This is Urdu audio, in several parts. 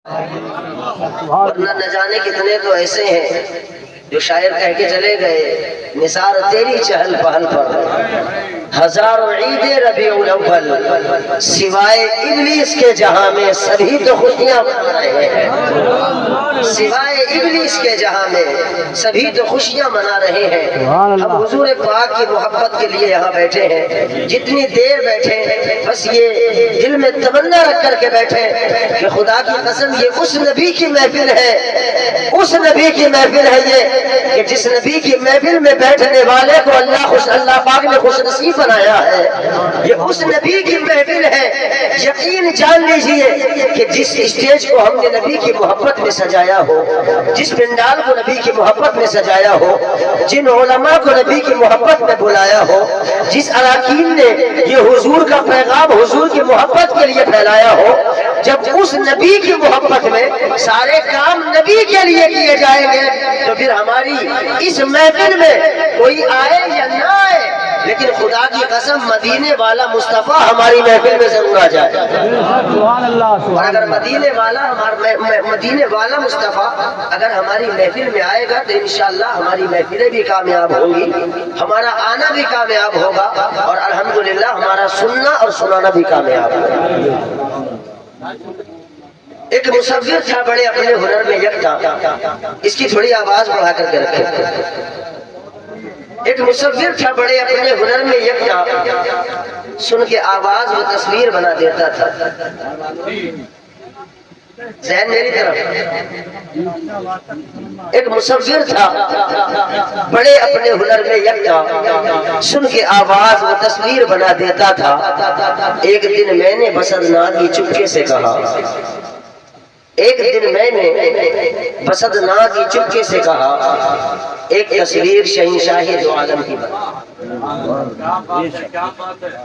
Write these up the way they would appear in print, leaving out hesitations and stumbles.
ورنہ نہ جانے کتنے تو ایسے ہیں جو شاعر کہہ کے چلے گئے نثار تیری چہل پہل پر ہزاروں عید ربیع الاول سوائے ابلیس کے جہاں میں سبھی تو خوشیاں منا رہے ہیں، سوائے ابلیس کے جہاں میں سبھی تو خوشیاں منا رہے ہیں۔ ہم حضور پاک کی محبت کے لیے یہاں بیٹھے ہیں، جتنی دیر بیٹھے بس یہ دل میں تمنا رکھ کر کے بیٹھے کہ خدا کی قسم یہ اس نبی کی محفل ہے، اس نبی کی محفل ہے یہ کہ جس نبی کی محفل میں بیٹھنے والے کو اللہ پاک نے خوش نصیب بنایا ہے، یہ اس نبی کی محفل ہے۔ یقین جان لیجئے کہ جس اسٹیج کو ہم نے نبی کی محبت میں سجایا ہو، جس پنڈال کو نبی کی محبت میں سجایا ہو، جن علماء کو نبی کی محبت میں بلایا ہو، جس اراکین نے یہ حضور کا پیغام حضور کی محبت کے لیے پھیلایا ہو، جب اس نبی کی محبت میں سارے کام نبی کے لیے کیے جائیں گے تو پھر ہماری اس محفل میں کوئی آئے یا نہ آئے لیکن خدا کی قسم مدینے والا مصطفیٰ ہماری محفل میں ضرور آ جائے۔ اور اگر مدینے والا مصطفیٰ اگر ہماری محفل میں آئے گا تو انشاءاللہ ہماری محفلیں بھی کامیاب ہوں گی، ہمارا آنا بھی کامیاب ہوگا اور الحمدللہ ہمارا سننا اور سنانا بھی کامیاب ہوگا۔ ایک مصور تھا بڑے اپنے ہنر میں یکتا، اس کی تھوڑی آواز بڑھا کر کے رکھے۔ ایک مصور تھا بڑے اپنے ہنر میں یکتا، سن کے آواز وہ تصویر بنا دیتا تھا۔ ذہن میری طرف۔ ایک مصور تھا بڑے اپنے ہنر میں یکتا، سن کے آواز وہ تصویر بنا دیتا تھا۔ ایک دن میں نے بسدناک کی چپکے سے کہا، ایک دن میں نے بسدناک کی چپکے سے کہا، ایک تصویر شہنشاہ دو عالم کی بنا،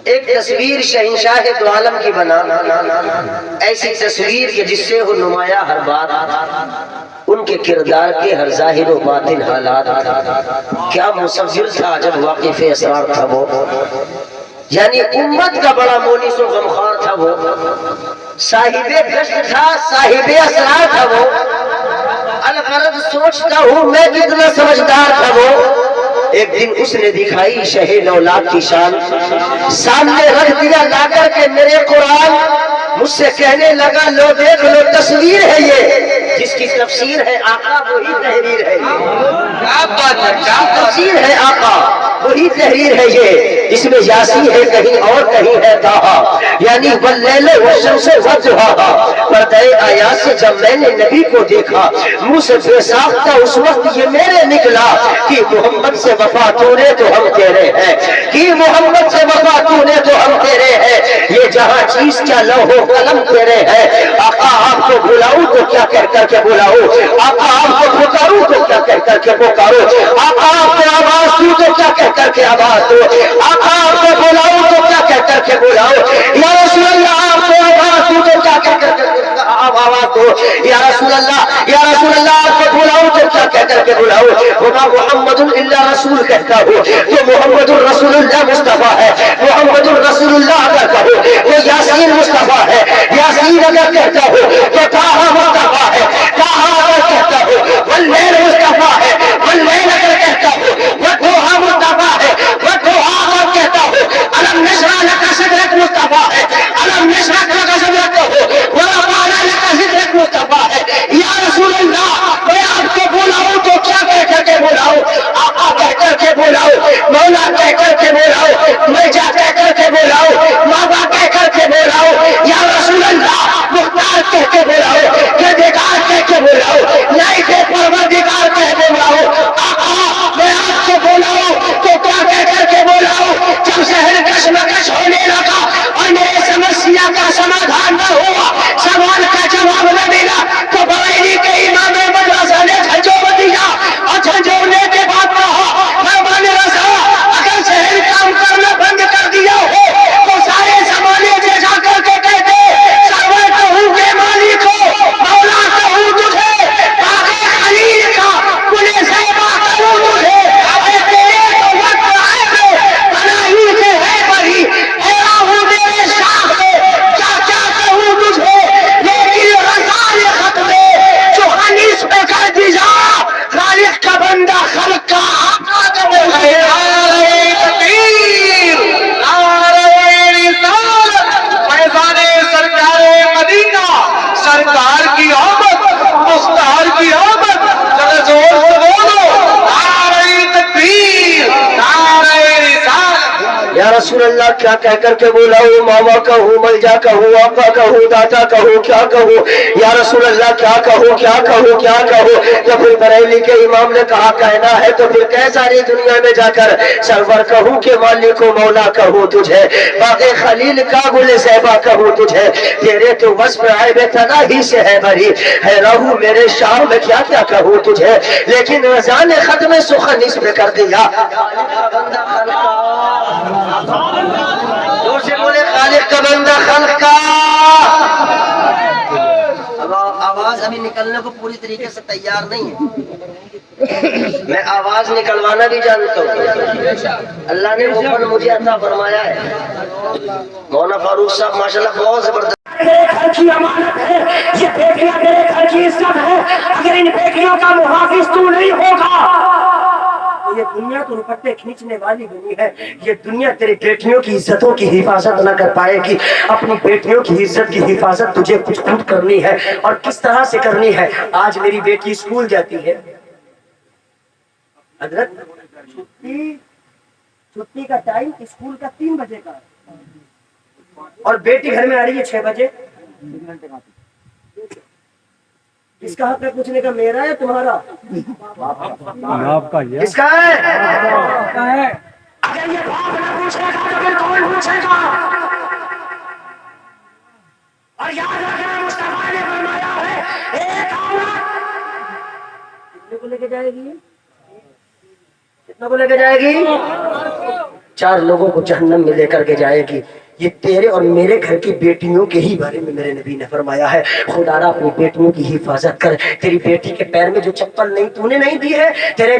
ایک تصویر شہنشاہ دو عالم کی بنا، ایسی تصویر کہ جس سے ہو نمایاں ہر بات، ان کے کردار کے ہر ظاہر و باطن حالات۔ کیا مصور تھا جب واقف اسرار تھا وہ، یعنی امت کا بڑا مونس و غمخوار تھا وہ، صاحب گشت تھا، صاحب اسرار تھا وہ، الغرض سوچتا ہوں میں کتنا سمجھدار تھا وہ۔ ایک دن اس نے دکھائی شہ نولاد کی شان، سامنے رکھ دیا لا کر کے میرے قرآن، مجھ سے کہنے لگا لو دیکھ لو تصویر ہے یہ، جس کی تفسیر ہے آقا وہی تحریر ہے، تفسیر ہے آقا وہی تحریر ہے یہ، اس میں یاسی ہے کہیں اور کہیں ہے تاہا، یعنی واللیل والشمس والضحاہا۔ پردہ آیات سے جب میں نے نبی کو دیکھا منہ سے بے ساختہ اس وقت یہ میرے نکلا کہ محمد سے وفا تو نے تو ہم تیرے ہیں، کہ محمد سے وفا تو نے تو ہم تیرے ہیں، یہ جہاں چیز کیا لوح و قلم تیرے ہیں۔ آقا آپ کو بلاؤں تو کیا کہہ کر کے بلاؤں، آقا آپ کو پکاروں تو کیا کہہ کر کے پکاروں، آقا آپ کو آواز دوں تو کیا کہہ کر کے آواز دوں، آقا آپ کو بلاؤں تو کیا کہہ کر کے بلاؤں، یا رسول اللہ آپ کو آواز دوں تو کیا کہہ کر کے آواز دو، یا رسول اللہ آپ کو بلاؤں تو کیا کہہ کر کے بلاؤں۔ وما محمد الا رسول کہتا ہوں تو محمد الرسول اللہ مصطفیٰ ہے، محمد الرسول اللہ اگر کہو تو یاسین مصطفیٰ ہے، یاسین اگر کہتا ہوں تو طٰہٰ مصطفیٰ ہے، طٰہٰ اگر کہتا ہوں واللیل مصطفیٰ ہے، واللیل اگر کہتا ہوں والضحیٰ مصطفیٰ ہے، والضحیٰ اگر کہتا ہوں الم نشرح لک صدرک مصطفیٰ ہے، الم نشرح لک صدرک ورفعنا لک ذکرک مصطفیٰ ہے۔ یا رسول اللہ میں آپ کو بلاؤں تو کیا کہہ کر کے بلاؤں، آقا کہہ کر کے بلاؤں، مولا کہہ کر کے بلاؤں، میجا کہہ کر کے بلاؤں، بابا کہہ کر کے بلاؤں، یا رسول اللہ مختار کہہ کے بلاؤں، گدگار کہہ کے بلاؤں، نائب پروردگار کہہ کے بلاؤں، آقا میں آپ کو بلاؤں تو کیا کہہ کر کے بلاؤں۔ جب شہر کشمکش ہونے لگا اور میرے سمسیا کا سمادھان نہ ہوا، سوال کا جواب نہ ملا تو بریلی کے امام مدرسہ نے جھنجھوڑ دیا اور جھنجھوڑنے کے بعد کہا میں رضا اگر شہر کام کرنا بند کر یا رسول اللہ کیا کہہ کر کے بولا ہوں؟ ماما کہوں، ملجا کہوں، آقا کہوں، داتا کہوں، کیا کہوں یا رسول اللہ؟ کیا کہوں کیا کہوں کیا کہوں؟ تو پھر بریلی کے امام نے کہا کہنا ہے تو پھر کہ ساری دنیا میں جا کر سرور کہوں کہ مالک و مولا کہوں تجھے، باغ خلیل کا گل زیبا کہوں تجھے، تیرے تو وصف عیب تناہی سے ہے بری ہے رہو میرے شاہ میں کیا کیا کہوں تجھے، لیکن رضا نے ختم سخن اس پہ کر دیا۔ دور سے بولے خالق کا بندہ خلق کا۔ آواز ابھی نکلنے کو پوری طریقے سے تیار نہیں ہے، میں آواز نکلوانا بھی جانتا ہوں، اللہ نے وہ فن مجھے عطا فرمایا ہے۔ مولانا فاروق صاحب ماشاءاللہ بہت زبردست۔ میرے گھر کی امانت ہے، یہ بیٹیاں میرے گھر کی عزت ہے، اگر ان بیٹیوں کا محافظ تو نہیں ہوگا یہ دنیا تو روپٹے کھینچنے والی بنی ہے، یہ دنیا تیری بیٹیوں کی عزتوں کی حفاظت نہ کر پائے گی۔ اپنی بیٹیوں کی عزت کی حفاظت تجھے کچھ خود کرنی ہے، اور کس طرح سے کرنی ہے۔ آج میری بیٹی اسکول جاتی ہے، حضرت چھٹی کا ٹائم اسکول کا 3 بجے کا، اور بیٹی گھر میں آ رہی ہے 6 بجے۔ کس کا حق ہے پوچھنے کا؟ میرا ہے تمہارا؟ آپ کا یہ کس کا ہے؟ اگر یہ باپ نہ پوچھے گا تو پھر کون پوچھے گا؟ اور یاد رکھنا مصطفیٰ نے فرمایا ہے ایک عورت کتنے کو لے کے جائے گی؟ کتنے کو لے کے جائے گی؟ 4 لوگوں کو جہنم میں لے کر کے جائے گی۔ یہ تیرے اور میرے گھر کی بیٹیوں کے ہی بارے میں میرے نبی نے فرمایا ہے، خدا را اپنی بیٹیوں کی حفاظت کر۔ تیری بیٹی کے پیر میں جو چپل نہیں تو نے نہیں دی ہے، تیرے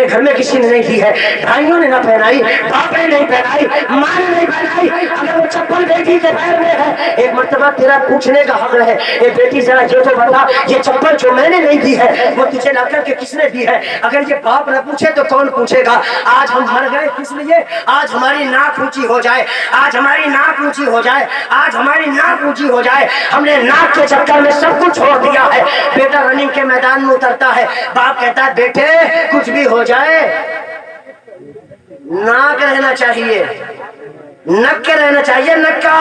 گھر میں کسی نے نہیں دی ہے، بھائیوں نے نہ پہنائی، باپ نے نہیں پہنائی، ماں نے نہیں پہنائی، اگر وہ چپل بیٹی کے پیر میں ہے ایک مرتبہ تیرا پوچھنے کا حق ہے، اے بیٹی ذرا یہ تو بتا یہ چپل جو میں نے نہیں دی ہے وہ تجھے لا کر کے کس نے دی ہے؟ اگر یہ باپ نہ پوچھے تو کون پوچھے گا؟ آج ہم مر گئے کس لیے؟ آج ہماری ناک اونچی ہو جائے، آج ہماری ناک اونچی ہو جائے، آج ہماری ناک اونچی ہو جائے۔ ہم نے ناک کے چکر میں سب کچھ چھوڑ دیا ہے۔ بیٹا رننگ کے میدان میں اترتا ہے، باپ کہتا ہے بیٹے کچھ بھی ہو جائے ناک رہنا چاہیے، نک کے رہنا چاہیے، نک کا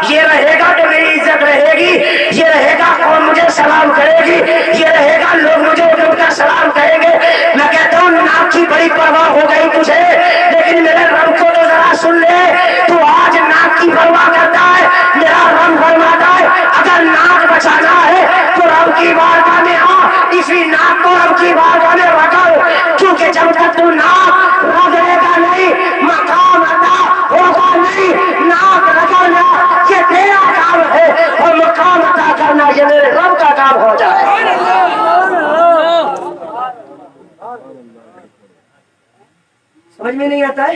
یہ رہے گا تو میری عزت رہے گی، یہ رہے گا قوم مجھے سلام کرے گی، یہ رہے گا لوگ مجھے اٹھ کر سلام کہیں گے۔ میں کہتا ہوں ناک کی بڑی پرواہ ہو گئی تجھے، لیکن میرے رب کو تو ذرا سن لے، تو آج ناک کی پرواہ کرتا ہے، میرا رب فرماتا ہے اگر ناک بچانا ہے تو رب کی بارگاہ میں آ، اسی ناک کو رب کی بارگاہ میں رکھو، کیونکہ جب تک تو ناک رگڑے گا نہیں مقام عطا ہوگا نہیں۔ ناک رگڑنا یہ تیرا کام ہے، اور مقام عطا کرنا یہ میرے رب کا کام ہو جائے۔ سمجھ میں نہیں آتا ہے؟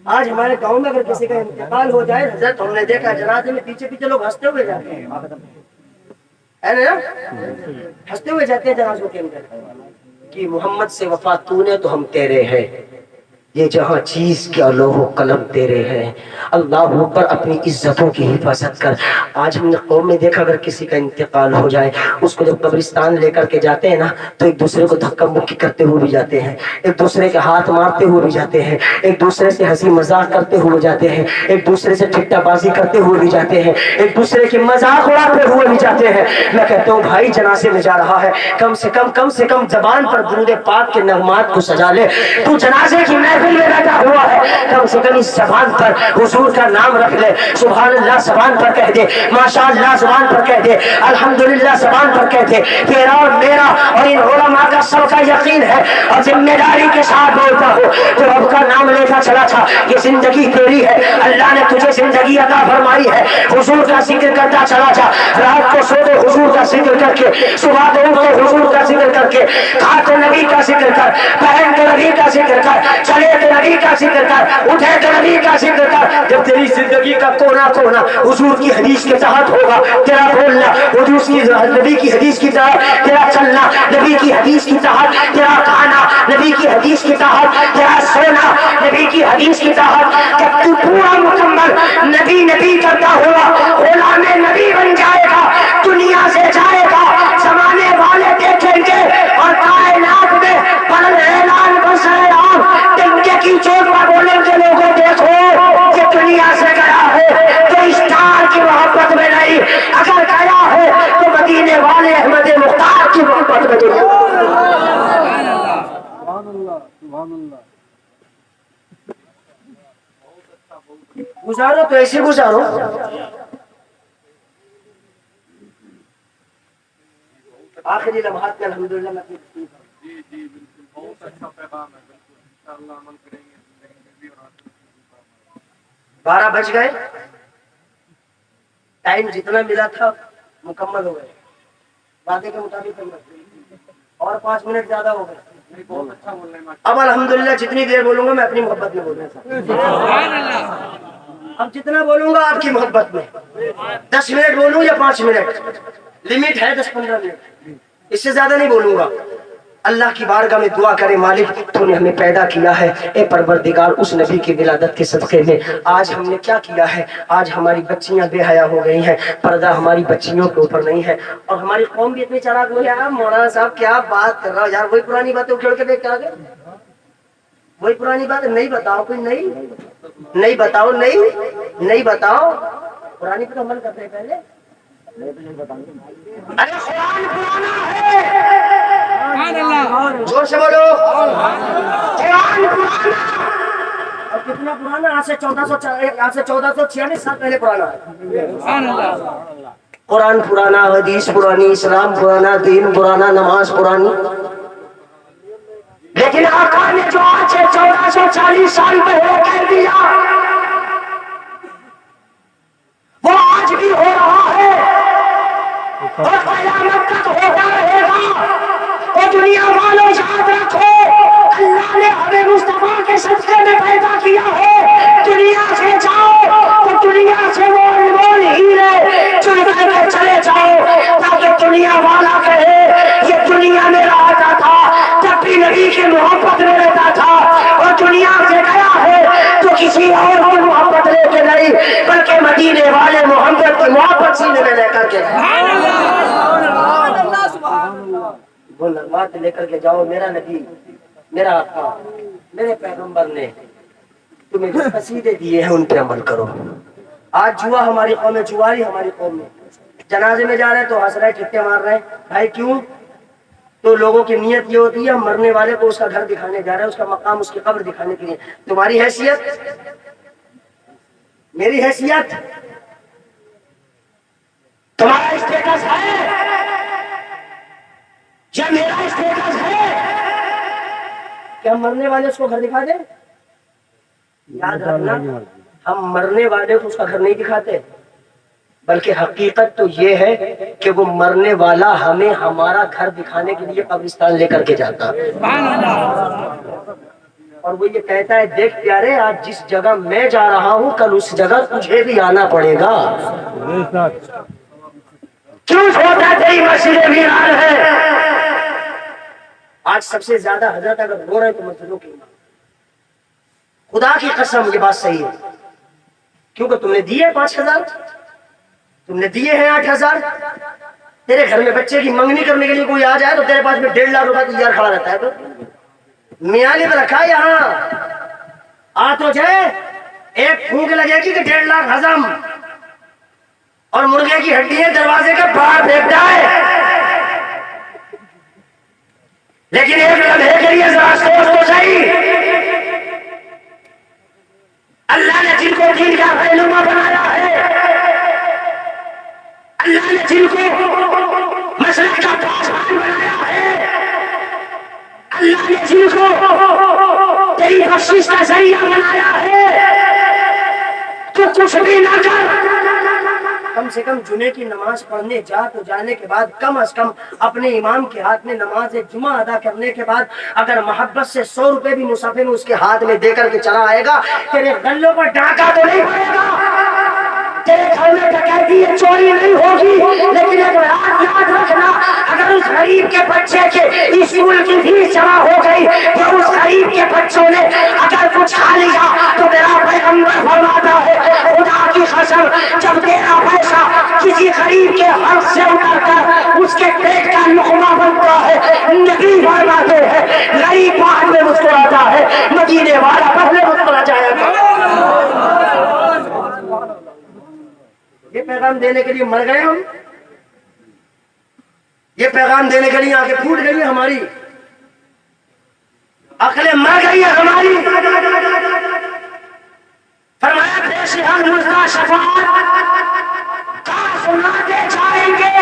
آج ہمارے گاؤں میں اگر کسی کا انتقال ہو جائے حضرت، ہم نے دیکھا جنازے میں پیچھے پیچھے لوگ ہنستے ہوئے جاتے ہیں، ہے نا؟ ہنستے ہوئے جاتے ہیں جنازوں کے اندر کہ محمد سے وفا تو نے تو ہم تیرے ہیں، یہ جہاں چیز کیا لوح و قلم تیرے ہیں، اللہ اوپر اپنی عزتوں کی حفاظت کر۔ آج ہم نے قوم میں دیکھا اگر کسی کا انتقال ہو جائے اس کو جب قبرستان لے کر کے جاتے ہیں نا تو ایک دوسرے کو دھکا مکی کرتے ہوئے بھی جاتے ہیں، ایک دوسرے کے ہاتھ مارتے ہوئے بھی جاتے ہیں، ایک دوسرے سے ہنسی مذاق کرتے ہوئے جاتے ہیں، ایک دوسرے سے ٹھٹا بازی کرتے ہوئے بھی جاتے ہیں، ایک دوسرے کی مذاق اڑاتے ہوئے بھی جاتے ہیں۔ میں کہتا ہوں بھائی جنازے میں جا رہا ہے، کم سے کم زبان پر درود پاک کے نغمات کو سجا لے۔ تو جنازے کی محفل میں بیٹھا ہوا ہے، کم سے کم اس زبان پر حضور کا نام رکھ لے، سبحان اللہ زبان پر کہہ دے، ماشاء اللہ زبان پر کہہ دے، الحمدللہ زبان پر کہہ دے۔ تیرا اور میرا اور ان علماء کا سب کا یقین ہے اور ذمہ داری کے ساتھ بولتا ہوں تو رب کا نام لیتا چلا تھا۔ یہ زندگی تیری ہے، اللہ نے تجھے زندگی عطا فرمائی ہے، حضور کا ذکر کرتا چلا جا۔ رات کو سو تو حضور کا ذکر کر کے، صبح تو اٹھ تو حضور کا ذکر کر کے، کھا تو نبی کا ذکر کر، پہن تو نبی کا ذکر کر، چلے تو نبی کا ذکر کر، اٹھے تو نبی کا ذکر کر۔ جب تیری زندگی کا کونا کونا حضور کی حدیث کے تحت ہوگا، تیرا بولنا حضور کی نبی کی حدیث کی تحت، تیرا چلنا نبی کی حدیث کی تحت، تیرا کھانا نبی کی حدیث کی تحت، تیرا سونا نبی کی حدیث کی تحت، جب تو پورا مکمل نبی نبی کرتا ہوا غلام نبی بن جائے گا، دنیا سے جائے گا، زمانے والے دیکھیں گے اور کائنات میں بلند اعلان بسر عام ڈنکے کی چوٹ پر بولیں گے لوگوں دیکھو اگر گیا ہے تو مدینے والے احمد مختار کی محبت میں گیا۔ سبحان اللہ سبحان اللہ۔ گزارو تو ایسے گزارو۔ آخری لمحات میں الحمدللہ میں اپنی جی جی بالکل بہت اچھا پیغام ہے، بالکل انشاءاللہ عمل کریں گے زندگی میں بھی اور آخرت میں بھی۔ 12 بج گئے، ٹائم جتنا ملا تھا مکمل ہو گئے، وعدے کے مطابق اور 5 منٹ زیادہ ہو گئے۔ نہیں، بہت اچھا بول رہے ہیں۔ اب الحمدللہ جتنی دیر بولوں گا میں اپنی محبت میں بولوں گا، اب جتنا بولوں گا آپ کی محبت میں، 10 منٹ بولوں یا 5 منٹ، لمٹ ہے 10-15 منٹ، اس سے زیادہ نہیں بولوں گا۔ اللہ کی بارگاہ میں دعا کرے، مالک تو نے ہمیں پیدا کیا ہے، اے پروردگار اس نبی کی ولادت کے صدقے میں آج ہم نے کیا کیا ہے، آج ہماری بچیاں بے حیا ہو گئی ہیں، پردہ ہماری بچیوں کے اوپر نہیں ہے، اور ہماری قوم بھی اتنی چالاک ہو گئی ہے۔ مولانا صاحب کیا بات کر رہا ہو یار، وہی پرانی باتیں اکھیڑ کے دیکھ کے آ گئے، وہی پرانی بات نہیں بتاؤ، کوئی نہیں بتاؤ، نہیں بتاؤ، پرانی پر عمل کرتے ہیں پہلے۔ ارے قرآن پرانا ہے، زور سے بولو، قرآن پرانا، اور کتنا پرانا؟ آج سے 1446 سال پہلے پرانا ہے۔ قرآن پرانا، حدیث پرانی، اسلام پرانا، دین پرانا، نماز پرانی، لیکن آقا نے جو آج سے 1440 سال پہلے کہہ دیا وہ آج بھی ہو رہا ہے اور قیامت تک ہوتا رہے گا۔ اور دنیا والوں یاد رکھو، اللہ نے ہمیں مصطفیٰ کے صدقے میں پیدا کیا ہے۔ دنیا سے جاؤ تو دنیا سے وہ انمول ہیرے چن کر کے چلے جاؤ، تاکہ دنیا والا کہے یہ دنیا میں رہتا تھا تب بھی نبی کی محبت میں رہتا تھا، اور دنیا سے گیا ہے تو کسی اور کی محبت لے کے نہیں بلکہ مدینے والے محمد کی محبت سینے میں لے کر کے۔ وہ بات لے کر کے جاؤ، میرا نبی، میرا آقا، میرے پیغمبر نے تمہیں جو قصیدے دیے ہیں ان پہ عمل کرو۔ آج جوا ہماری قوم میں، جواری ہماری قوم میں، جنازے میں جا رہے ہیں تو ہنس رہے، ٹھٹے مار رہے ہیں، بھائی کیوں؟ تو لوگوں کی نیت یہ ہوتی ہے ہم مرنے والے کو اس کا گھر دکھانے جا رہے ہیں، اس کا مقام، اس کی قبر دکھانے کے لیے۔ تمہاری حیثیت، میری حیثیت، تمہارا اسٹیٹس ہے یا میرا اسٹیٹس ہے کہ ہم مرنے والے اس کو گھر دکھا دیں؟ یاد رکھنا، ہم مرنے والے کو اس کا گھر نہیں دکھاتے، بلکہ حقیقت تو یہ ہے کہ وہ مرنے والا ہمیں ہمارا گھر دکھانے کے لیے قبرستان لے کر کے جاتا، اور وہ یہ کہتا ہے دیکھ پیارے آج جس جگہ میں جا رہا ہوں کل اس جگہ تجھے بھی آنا پڑے گا۔ کیوں چھوٹا تیری مسجد ویران ہے؟ آج سب سے زیادہ حضرت اگر رو رہے تو مسجدوں کی، خدا کی قسم یہ بات صحیح ہے، کیونکہ تم نے دیے 5000، تم نے دیے ہیں 8000، تیرے گھر میں بچے کی منگنی کرنے کے لیے کوئی آ جائے تو تیرے پاس میں 1.5 لاکھ روپے تیار کھڑا رہتا ہے، تو میاں نے رکھا یہاں آ تو جائے، ایک پھونک لگے گی کہ 1.5 لاکھ ہضم، اور مرغے کی ہڈیاں دروازے کے باہر پھینک جائے، لیکن ایک لمحے کے لیے ذرا سوچ تو صحیح، اللہ نے جن کو دین کا رہنما بنایا ہے، اللہ نے جن کو مسلک کا پاسبان بنایا ہے، اللہ نے جن کو تیری بخشش کا ذریعہ بنایا ہے، تو کچھ بھی نہ کر، کم سے کم جمعے کی نماز پڑھنے جا تو جانے کے بعد کم از کم اپنے امام کے ہاتھ میں نماز جمعہ ادا کرنے کے بعد اگر محبت سے 100 روپے بھی مسافر میں اس کے ہاتھ میں دے کر کے چلا آئے گا، تیرے گلوں پر ڈاکہ تو نہیں پڑے گا، تیرے گھر میں ڈکیتی چوری نہیں ہوگی، لیکن ایک بات یاد رکھنا، اگر اس غریب کے بچے کے اسکول کی فیس جمع ہو گئی یا اس غریب کے بچوں نے اگر کچھ کھا لیا تو میرا پیغمبر فرماتا ہے خدا کی قسم جب تیرا پیسہ کسی غریب کے حق سے اتر کر اس کے پیٹ کا لقمہ بنتا ہے، نبی فرماتے ہیں غریب بعد میں مسکراتا ہے، مدینے والا پہلے مسکرا جائے گا۔ یہ پیغام دینے کے لیے مر گئے ہم, یہ پیغام دینے کے لیے آنکھیں پھوٹ گئی ہیں ہماری, عقلیں مر گئی ہیں ہماری. فرمایا پیشیان مرزا شفاعت کا سناتے جائیں گے,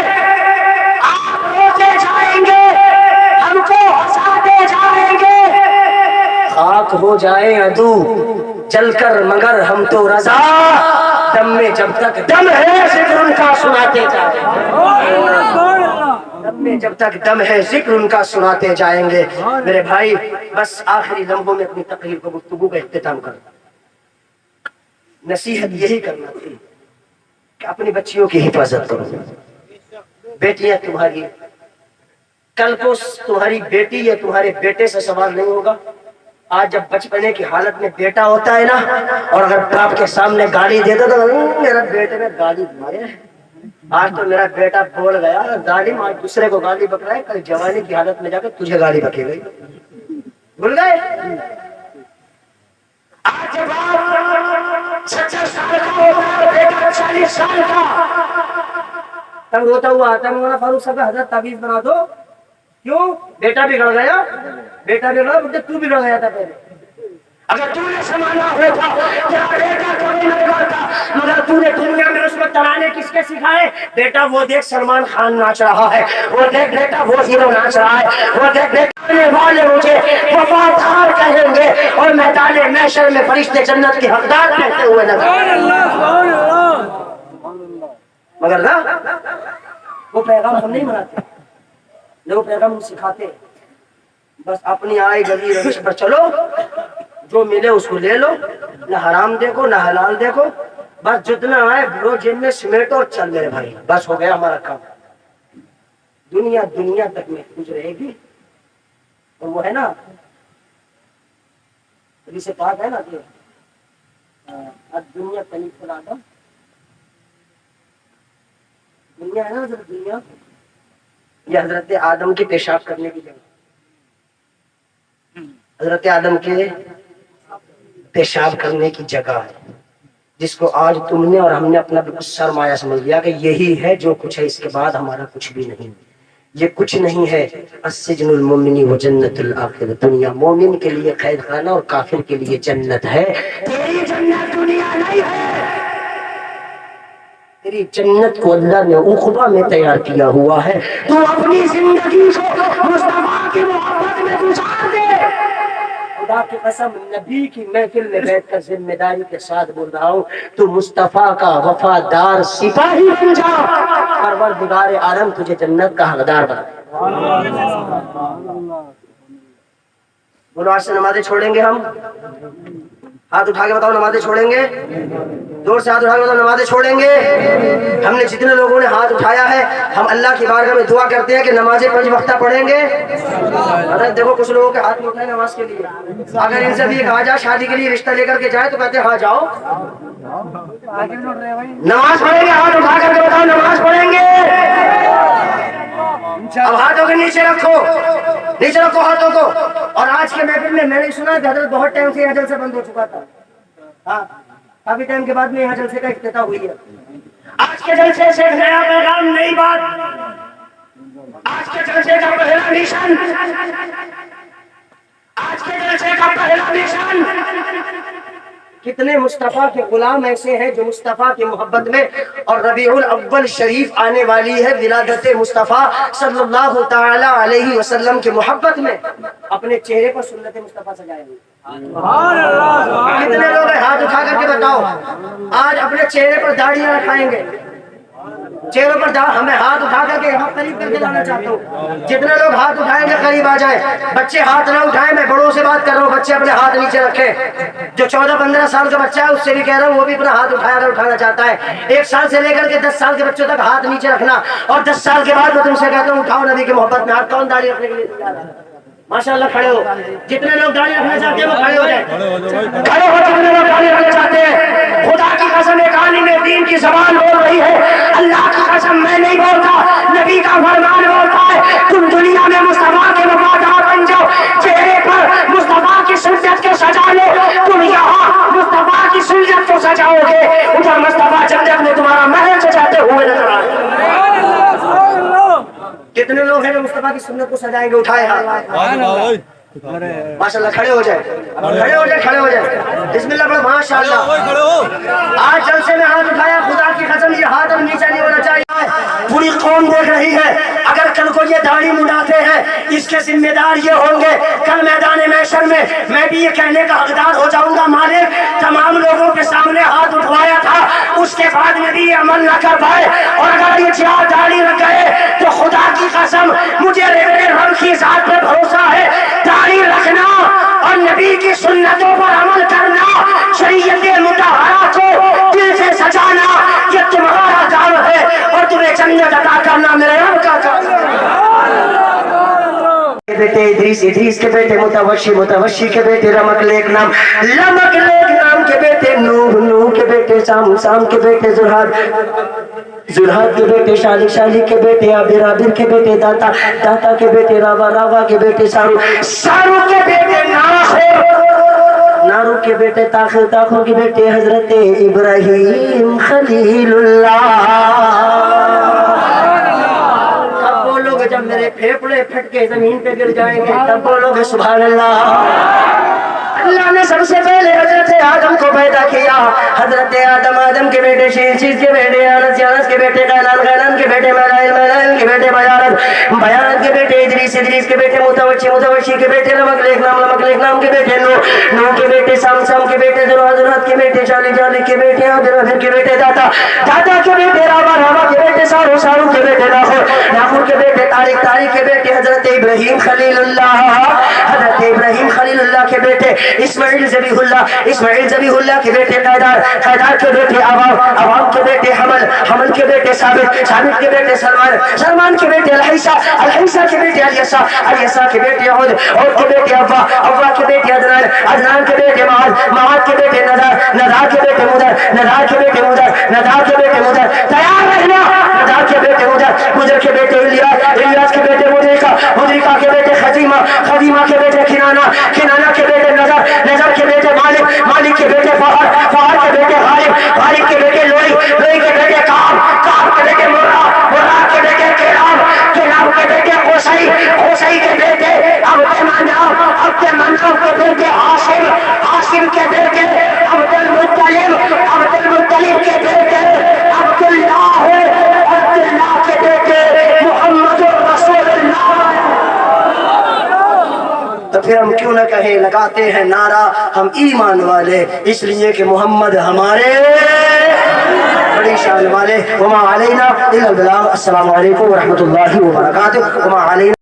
آپ روتے جائیں گے, ہم کو ہنساتے جائیں گے, خاک ہو جائیں عدو جل کر مگر ہم تو رضا, دم میں جب تک دم ہے ذکر ان کا سناتے جائیں گے, دم میں جب تک دم ہے ذکر ان کا سناتے جائیں گے. میرے بھائی بس آخری لمحوں میں اپنی تقریر کو گفتگو کا اختتام کرتا, نصیحت یہی کرنا تھی کہ اپنی بچیوں کی حفاظت کرو. بیٹیاں تمہاری, کل کو تمہاری بیٹی یا تمہارے بیٹے سے سوال نہیں ہوگا. آج جب بچپنے کی حالت میں بیٹا ہوتا ہے نا, اور اگر باپ کے سامنے گالی دے دو تو میرا بیٹے نے گالی مارے, آج تو میرا بیٹا بول گیا ظالم, آج دوسرے کو گالی بک رہا ہے, کل جوانی کی حالت میں جا کے تجھے گالی بکے گئی, بھول گئے. آج جب آپ 70 سال کا ہوتا ہے, بیٹا 40 سال کا, تب روتا ہوا آتا ہے مولانا فاروق صاحب حضرت تعویذ بنا دو. کیوں؟ بیٹا بگڑ گیا, بیٹا بگڑا بلکہ تو بگڑ گیا تھا پہلے. اگر تو نے سمانا ہوتا تیرا بیٹا کبھی نہ بگڑتا, مگر تو نے دنیا میں اس کو ترانے کس کے سکھائے؟ بیٹا وہ دیکھ سلمان خان ناچ رہا ہے, وہ دیکھ بیٹا وہ ہیرو ناچ رہا ہے, وہ دیکھ بیٹا آنے والے مجھے وفادار کہیں گے, اور میدان محشر میں فرشتے جنت کے حقدار کہتے ہوئے نظر. مگر نا وہ پیغام ہم نہیں مناتے, وہ پیغام ہم سکھاتے. بس اپنی آئی گلی روش پر چلو, جو ملے اس کو لے لو, نہ حرام دیکھو نہ حلال دیکھو, بس جتنا آئے بھرو جیب میں سمیٹو اور چل میرے بھائی, بس ہو گیا ہمارا کام. دنیا دنیا تک محفوظ رہے گی. اور وہ ہے نا حدیث پاک ہے نا کہ دنیا کنیف الآدم, دنیا ہے نا حضرت دنیا, یہ حضرت آدم کی پیشاب کرنے کی جگہ, حضرت آدم کے پیشاب کرنے کی جگہ ہے, جس کو آج تم نے اور ہم نے اپنا بالکل سرمایہ سمجھ لیا کہ یہی ہے جو کچھ ہے, اس کے بعد ہمارا کچھ بھی نہیں. یہ کچھ نہیں ہے. السجن المؤمن و جنت الآخرہ, دنیا مومن کے لیے قید خانہ اور کافر کے لیے جنت ہے. تیری جنت دنیا نہیں ہے, تیری جنت کو اللہ نے عقبہ میں تیار کیا ہوا ہے. تو اپنی زندگی کو مصطفیٰ کی محبت میں گزار دے. خدا کی قسم نبی کی محفل میں بیٹھ کر ذمہ داری کے ساتھ بول رہا ہوں, تو مصطفیٰ کا وفادار سپاہی بن جا, پروردگار عالم تجھے جنت کا حقدار بنا. بولو آج سے نمازیں چھوڑیں گے ہم, ہاتھ اٹھا کے بتاؤ نمازیں چھوڑیں گے, زور سے ہاتھ اٹھا کے بتاؤ نمازیں چھوڑیں گے. ہم نے جتنے لوگوں نے ہاتھ اٹھایا ہے, ہم اللہ کی بارگاہ میں دعا کرتے ہیں کہ نمازیں 5 وقتہ پڑھیں گے. ارے دیکھو کچھ لوگوں کے ہاتھ میں اٹھائے نماز کے لیے, اگر ان سے بھی کہا جائے شادی کے لیے رشتہ لے کر کے جائے تو کہتے ہیں ہاں جاؤ. نماز پڑھیں گے, ہاتھ اٹھا کر کے بتاؤ نماز پڑھیں گے. اب ہاتھوں کے نیچے رکھو, نیچے رکھو ہاتھوں کو. اور آج کے محفل میں نے سنا کہ حضرت بہت ٹائم سے یہاں جلسہ بند ہو چکا تھا, ہاں کافی ٹائم کے بعد میں یہاں جلسے کا افتتاح ہوئی ہے. آج کے جلسے سے نیا پیغام, نئی بات. آج کے جلسے کا پہلا مشن, آج کے جلسے کا پہلا مشن, کتنے مصطفیٰ کے غلام ایسے ہیں جو مصطفیٰ کی محبت میں, اور ربیع الاول شریف آنے والی ہے, ولادت مصطفیٰ صلی اللہ تعالی علیہ وسلم کی محبت میں اپنے چہرے پر سنت مصطفیٰ سجائے ہوئے. کتنے لوگ ہیں ہاتھ اٹھا کر کے بتاؤ آج اپنے چہرے پر داڑیاں رکھائیں گے, چہروں پر ہمیں ہاتھ اٹھا کر کے یہاں قریب کر کے لانا چاہتا ہوں. جتنے لوگ ہاتھ اٹھائیں گے قریب آ جائیں. بچے ہاتھ نہ اٹھائیں, میں بڑوں سے بات کر رہا ہوں, بچے اپنے ہاتھ نیچے رکھیں. جو 14-15 سال کا بچہ ہے اس سے بھی کہہ رہا ہوں, وہ بھی اپنا ہاتھ اٹھایا کر اٹھانا چاہتا ہے. 1 سال سے لے کر کے 10 سال کے بچوں تک ہاتھ نیچے رکھنا, اور 10 سال کے بعد میں تم سے کہتا ہوں اٹھاؤ نبی کی محبت میں ہاتھ. کون داڑھی رکھنے کے لیے تیار ہے؟ ماشاءاللہ کھڑے ہو. جتنے لوگ داڑھی رکھنا چاہتے ہیں وہ کھڑے ہو جائیں, کھڑے ہو. جتنے لوگ داڑھی رکھنا چاہتے ہیں, خدا کی قسم ایک عالم دین کی زبان بول رہی ہے, اللہ کی قسم میں نہیں بولتا, نبی کا فرمان بولتا ہے, تم دنیا میں مصطفیٰ کے وفادار بن جاؤ, چہرے پر مصطفیٰ کی سنت کو سجا لو. تم یہاں مصطفیٰ کی سنت کو سجاؤ گے, ادھر مصطفیٰ جنت میں تمہارا محل سجا کتنے لوگ ہیں جو مصطفیٰ کی سنت کو سجائیں گے؟ اٹھائے ہاتھ ماشاءاللہ، کھڑے ہو جائے، کھڑے ہو جائے، کھڑے ہو جائے، بسم اللہ پڑھو ماشاءاللہ۔ آج جلسے میں ہاتھ اٹھایا، خدا کی قسم یہ ہاتھ اب نیچے نہیں ہونا چاہیے، پوری قوم دیکھ رہی ہے۔ اگر کل کو یہ داڑھی منڈاتے ہیں، اس کے ذمہ دار یہ ہوں گے، کل میدان محشر میں میں بھی یہ کہنے کا حقدار ہو جاؤں گا، مالک تمام لوگوں کے سامنے ہاتھ اٹھوایا تھا، اس کے بعد میں بھی یہ عمل نہ کر پائے، اور اگر یہ چار داڑھی رکھ گئے تو خدا کی قسم مجھے میرے رب کی ذات پہ بھروسہ ہے، داڑھی رکھنا اور نبی کی سنتوں پر عمل کرنا، شریعت مطہرہ کو دل سے سجانا، یہ تمہارا کام ہے، اور تمہیں جنت عطا کرنا میرے رب کا کام ہے۔ بیٹے ادریس، ادریس کے بیٹے متوشی، متوشی کے بیٹے رمک لیک نام، لمک لیک نام کے بیٹے نوح، نوح کے بیٹے سام، سام کے بیٹے زرہاد، زرہاد کے بیٹے شالک، شالک کے بیٹے عابر، عابر کے بیٹے داتا، داتا کے بیٹے راوا، راوا کے بیٹے سارو، سارو کے بیٹے ناخر، نارو کے بیٹے تاخر، تاخر کے بیٹے حضرت ابراہیم خلیل اللہ۔ اب بولو گے جب میرے پھیپڑے پھٹ کے زمین پہ گر جائیں گے، تب بولو گے سبحان اللہ۔ اللہ نے سب سے پہلے حضرت آدم کو پیدا کیا، حضرت آدم، آدم کے بیٹے شیل، شیل کے بیٹے آنس، آنس کے بیٹے قینان، قینان کے بیٹے ملائل، ملائل کے بیٹے بیارت، بیارت کے بیٹے ادریس، ادریس کے بیٹے متوشی، متوشی کے بیٹے لمک لیک نام، لمک لیک نام کے بیٹے نوح، نوح کے بیٹے سام، سام کے بیٹے زرہاد، زرہاد کے بیٹے شالک، شالک کے بیٹے عابر، عابر کے بیٹے داتا، داتا کے بیٹے راوا، راوا کے بیٹے سارو، سارو کے بیٹے ناخر، ناخر کے بیٹے طارق، طارق کے بیٹے حضرت ابراہیم خلیل اللہ، حضرت ابراہیم خلیل اللہ کے بیٹے اسماعیل ذبیح اللہ، اسماعیل ذبیح اللہ کے بیٹے قیدار، قیدار کے بیٹے عوام، عوام کے بیٹے حمل، حمل کے بیٹے ثابت، ثابت کے بیٹے سلمان، سلمان کے بیٹے الحیسہ، الحیسہ کے بیٹے الیسا، الیسا کے بیٹے عود، عود کے بیٹے ابا، ابا کے بیٹے عدنان، عدنان کے بیٹے معاذ، معاذ کے بیٹے نذار، نذار کے بیٹے مدر، نذار کے بیٹے مدر، نذار کے بیٹے مدر، تیار رہنا، نذار کے بیٹے مدر، مدر کے بیٹے الیاس، الیاس کے بیٹے مدرکہ، مدرکہ کے بیٹے خزیمہ، خزیمہ کے بیٹے کنانہ، کنانہ کے بیٹے نظر، نظر کے بیٹے مالک، مالک کے بیٹے فہر، فہر کے بیٹے غالب، غالب کے بیٹے لوئی، لوئی کے بیٹے کعب، کعب کے بیٹے مرہ، مرہ کے بیٹے کلاب، کلاب کے بیٹے قصی، قصی کے بیٹے عبد مناف، عبد مناف کے بیٹے عاصم، عاصم کے بیٹے عبد المطلب، عبد المطلب کے بیٹے عبداللہ، عبداللہ کے بیٹے محمد رسول اللہ۔ تو پھر ہم کیوں نہ کہیں، لگاتے ہیں نعرہ ہم ایمان والے، اس لیے کہ محمد ہمارے بڑی شان والے۔ وما علینا الا البلاغ۔ السلام علیکم ورحمۃ اللہ وبرکاتہ۔ وما علینا